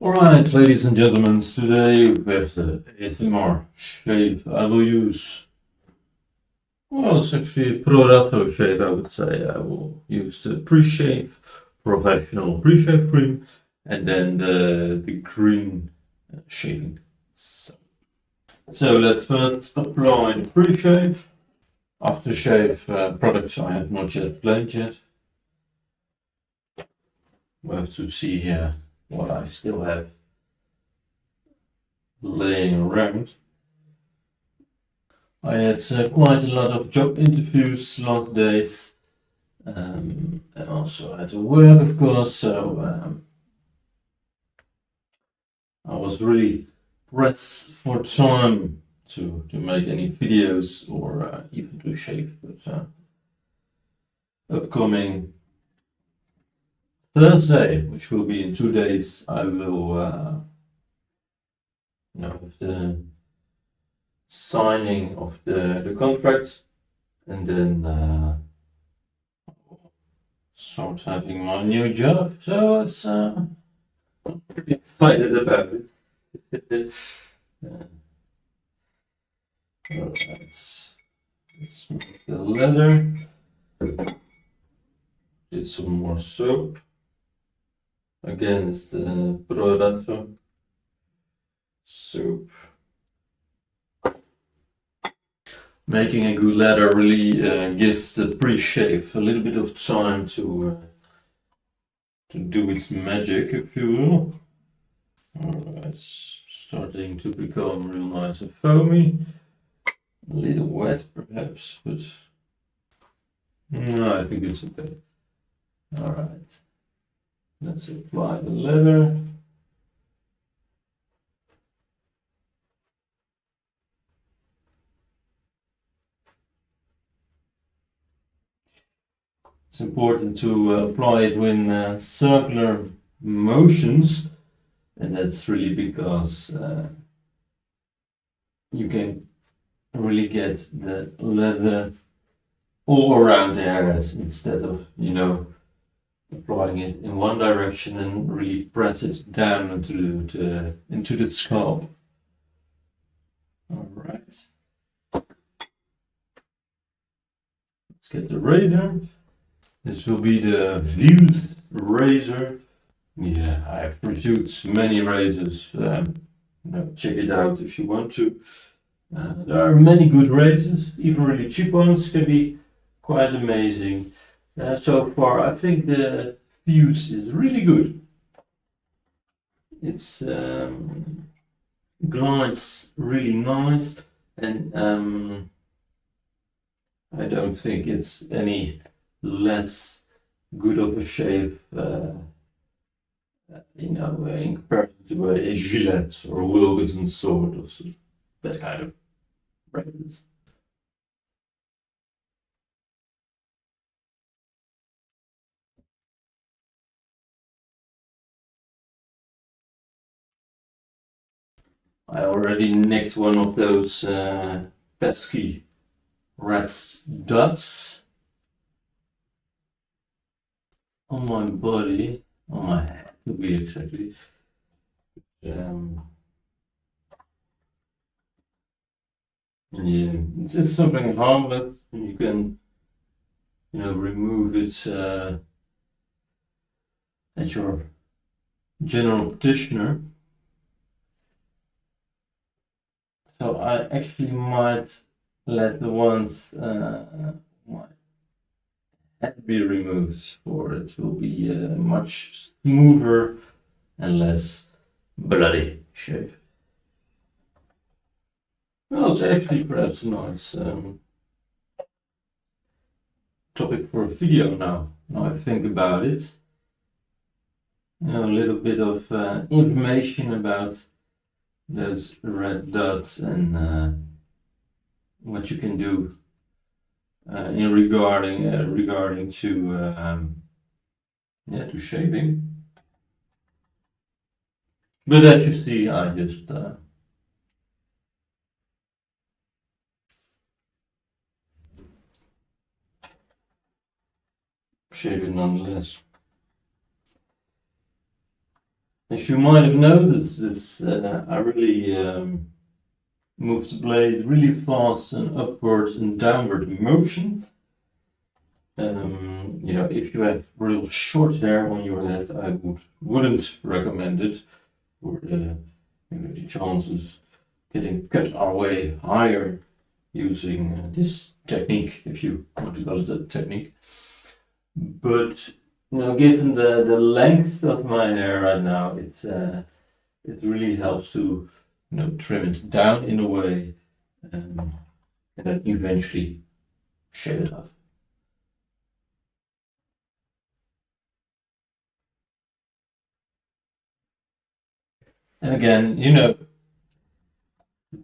Alright, ladies and gentlemen, today with the ASMR shave I will use, well, it's actually a Prorato shave, I would say. I will use the pre-shave, professional pre-shave cream, and then the green shaving. So let's first apply the pre-shave. Aftershave products I have not yet blended yet. We have to see here what I still have laying around. I had quite a lot of job interviews last days, and also had to work, of course, so I was really pressed for time to make any videos or even to shave. But upcoming Thursday, which will be in 2 days, I will with the signing of the contract, and then start having my new job. So it's I'm pretty excited about it. Let's make the leather. Get some more soap. Again, it's the Prorato soap. Making a good leather really gives the pre-shave a little bit of time to do its magic, if you will. Alright, it's starting to become real nice and foamy. A little wet perhaps, but no, I think it's okay. Alright, let's apply the leather. It's important to apply it with circular motions, and that's really because you can really get the leather all around the hairs instead of, applying it in one direction and really press it down into the scalp. All right. Let's get the razor. This will be the viewed razor. Yeah, I have reviewed many razors. Check it out if you want to. There are many good razors, even really cheap ones can be quite amazing. So far, I think the Fuse is really good. It's glides really nice, and I don't think it's any less good of a shave, in comparison to a Gillette or Wilkinson Sword or that kind of razors. I already nicked one of those pesky rat's dots on my body, on my head to be exactly. Yeah, it's something harmless. You can, remove it at your general practitioner. So I actually might let the ones my head be removed, for it will be much smoother and less bloody shave. Well, it's actually perhaps a nice topic for a video now. Now I think about it. A little bit of information about those red dots and what you can do in regarding to shaving. But as you see, I just shave it nonetheless. As you might have noticed, I really move the blade really fast and upward and downward motion. If you have real short hair on your head, I wouldn't recommend it, for the chances getting cut are way higher using this technique, if you want to call it a technique. But given the length of my hair right now, it really helps to trim it down in a way, and then eventually shave it off. And again, the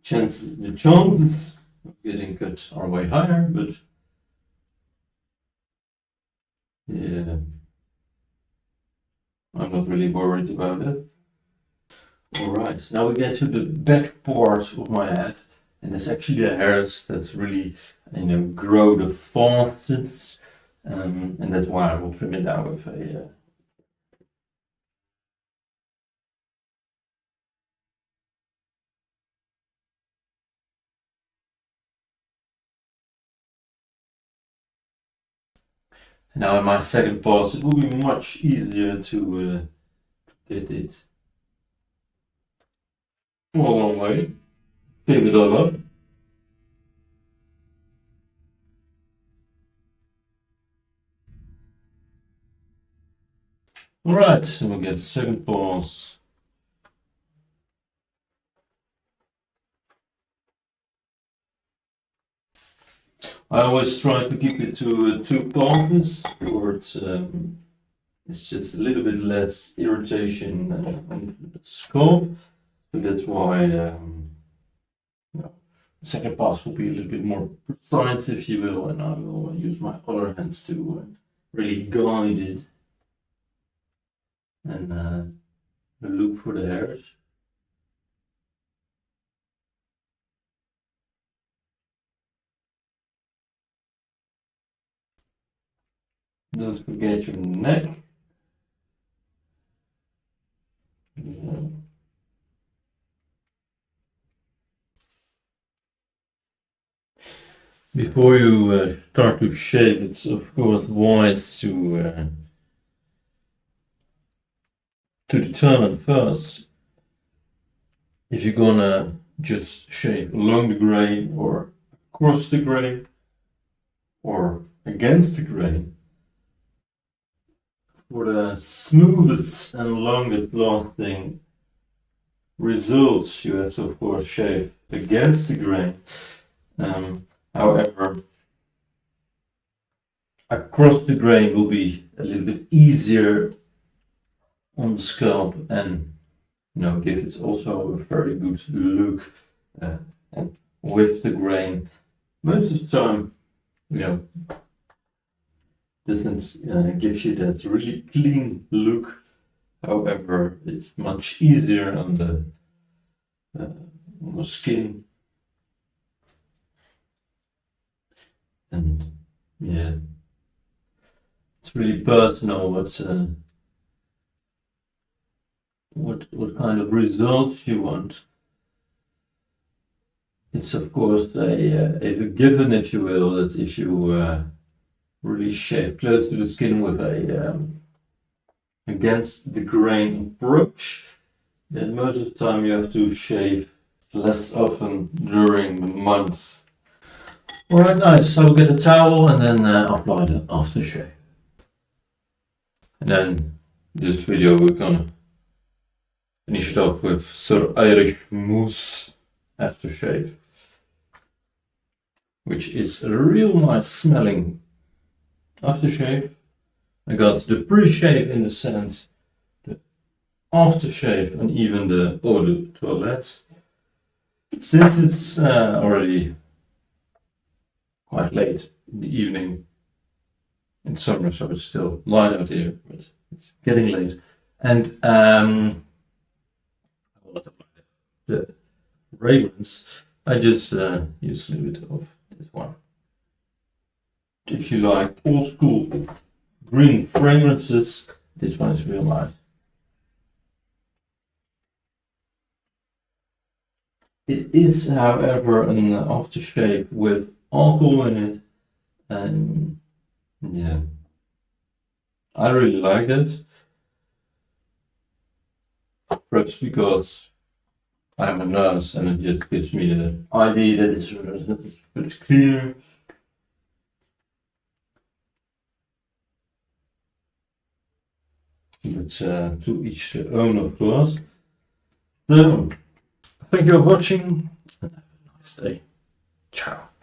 chances of getting cut are way higher, but yeah, I'm not really worried about it. Alright, now we get to the back part of my head, and it's actually the hairs that really, grow the fastest, and that's why I will trim it down with a. Now in my second pass, it will be much easier to get it all a long way. Shave it all up. Alright, so we'll get second pass. I always try to keep it to 2 passes, or it's just a little bit less irritation on the scalp. So that's why the second pass will be a little bit more precise, if you will, and I will use my other hands to really guide it and look for the hairs. Don't forget your neck. Before you start to shave, it's of course wise to determine first if you're gonna just shave along the grain or across the grain or against the grain. For the smoothest and longest lasting results, you have to of course shave against the grain. However, across the grain will be a little bit easier on the scalp, and give it also a very good look. And with the grain, most of the time, doesn't give you that really clean look. However, it's much easier on the skin. And yeah, it's really personal what kind of results you want. It's of course a given, if you will, that if you really shave close to the skin with a against the grain approach, then most of the time you have to shave less often during the month. Alright, nice. So we'll get a towel and then apply the aftershave. And then this video we're gonna finish it off with Sir Irish Moose aftershave, which is a real nice smelling aftershave. I got the pre-shave in the scent, the aftershave, and even the eau de toilette. Since it's already quite late in the evening in summer, so it's still light out here, but it's getting late. And the fragrance, I just use a little bit of this one. If you like old school green fragrances, this one is real nice. It is, however, an aftershave with alcohol in it, and yeah, I really like it. Perhaps because I'm a nurse and it just gives me the idea that it's a bit cleaner. But to each their own, of course. So, thank you for watching and have a nice day. Ciao.